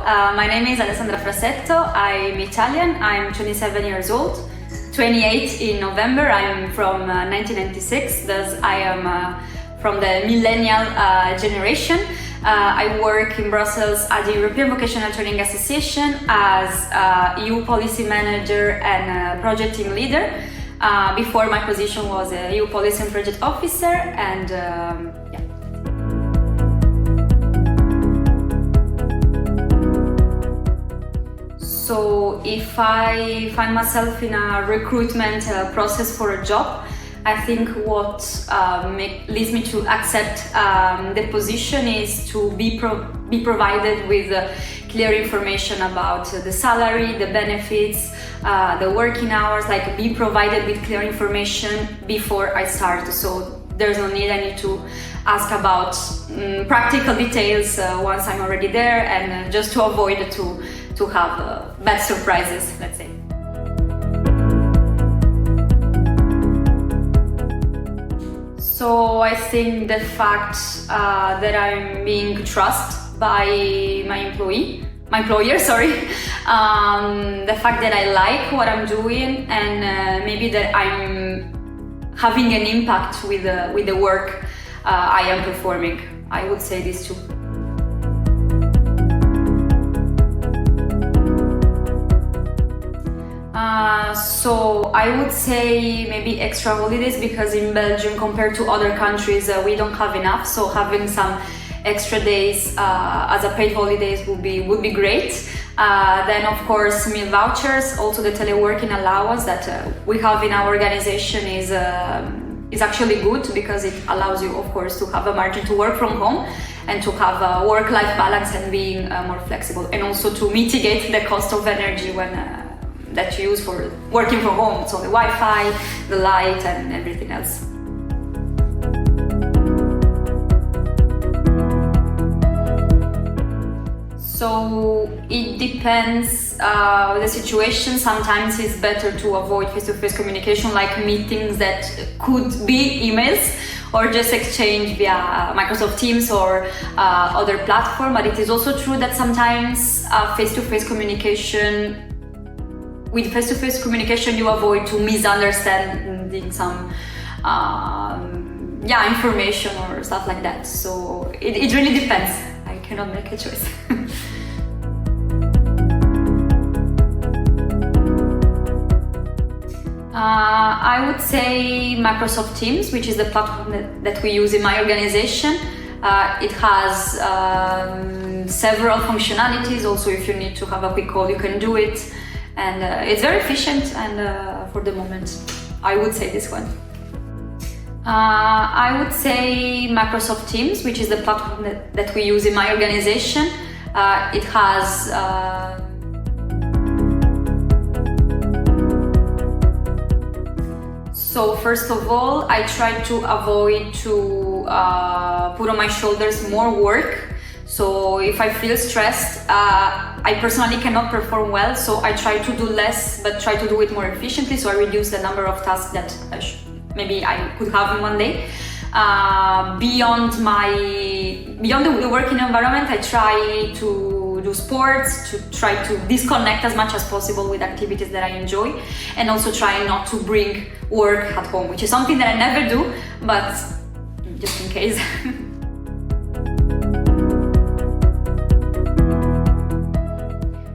My name is Alessandra. I'm Italian. I'm 27 years old. 28 in November. I'm from 1996, thus I am from the millennial generation. I work in Brussels at the European Vocational Training Association as EU policy manager and project team leader. Before, my position was a EU policy and project officer, and yeah. So if I find myself in a recruitment process for a job, I think what leads me to accept the position is to be provided with clear information about the salary, the benefits, the working hours, like be provided with clear information before I start. So there's no need, I need to ask about practical details once I'm already there, and just to avoid to have bad surprises, let's say. So I think the fact that I'm being trusted by my employer, the fact that I like what I'm doing, and maybe that I'm having an impact with the work I am performing. I would say these two. So I would say maybe extra holidays, because in Belgium, compared to other countries, we don't have enough. So having some extra days as a paid holidays would be great. Then of course meal vouchers, also the teleworking allowance that we have in our organization is actually good, because it allows you, of course, to have a margin to work from home and to have a work-life balance and being more flexible, and also to mitigate the cost of energy that you use for working from home, so the Wi-Fi, the light, and everything else. So it depends the situation. Sometimes it's better to avoid face-to-face communication, like meetings that could be emails or just exchange via Microsoft Teams or other platform. But it is also true that sometimes face-to-face communication, with face-to-face communication, you avoid to misunderstanding some information or stuff like that. So it really depends. I cannot make a choice. I would say Microsoft Teams, which is the platform that we use in my organization. It has several functionalities. Also, if you need to have a quick call, you can do it. And it's very efficient, and for the moment, I would say this one. I would say Microsoft Teams, which is the platform that we use in my organization. It has So first of all, I try to avoid to put on my shoulders more work. So if I feel stressed, I personally cannot perform well, so I try to do less, but try to do it more efficiently. So I reduce the number of tasks that maybe I could have in one day. Beyond the working environment, I try to do sports, to try to disconnect as much as possible with activities that I enjoy, and also try not to bring work at home, which is something that I never do, but just in case.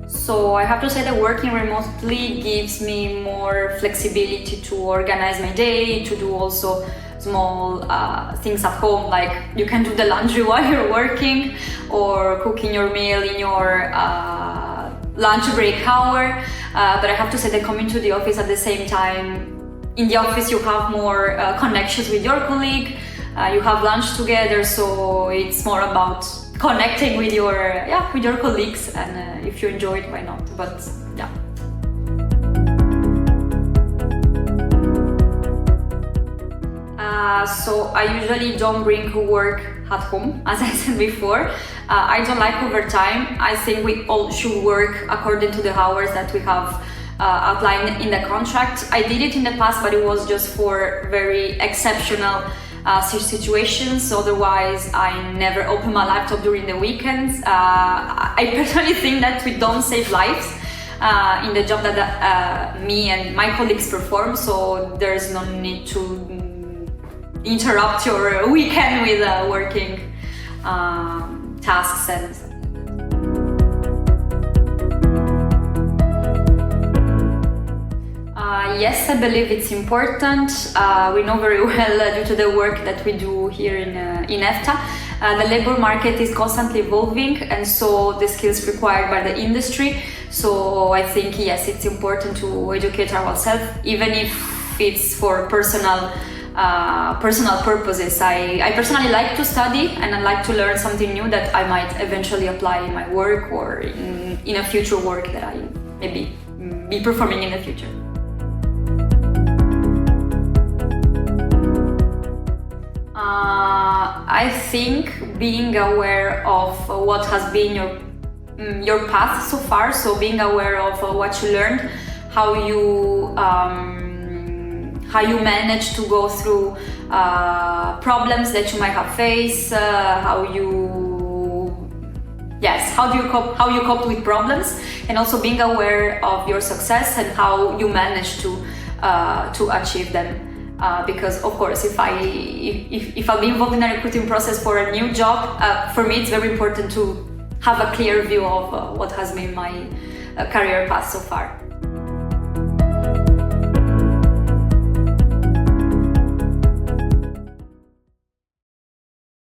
So I have to say that working remotely gives me more flexibility to organize my day, to do also small things at home, like you can do the laundry while you're working, or cooking your meal in your lunch break hour. But I have to say that coming to the office at the same time, in the office you have more connections with your colleague, you have lunch together, so it's more about connecting with your colleagues, and if you enjoy it, why not? But yeah. So I usually don't bring work at home, as I said before. I don't like overtime. I think we all should work according to the hours that we have outlined in the contract. I did it in the past, but it was just for very exceptional situations. Otherwise, I never open my laptop during the weekends. I personally think that we don't save lives in the job that me and my colleagues perform, so there's no need to interrupt your weekend with working tasks and yes, I believe it's important. We know very well due to the work that we do here in EFTA, the labor market is constantly evolving, and so the skills required by the industry. So I think yes, it's important to educate ourselves, even if it's for personal purposes. I personally like to study, and I like to learn something new that I might eventually apply in my work or in a future work that I maybe be performing in the future. I think being aware of what has been your path so far, so being aware of what you learned, how you manage to go through problems that you might have faced, how you cope with problems, and also being aware of your success and how you manage to achieve them. Because of course, if I'll be involved in a recruiting process for a new job, for me it's very important to have a clear view of what has been my career path so far.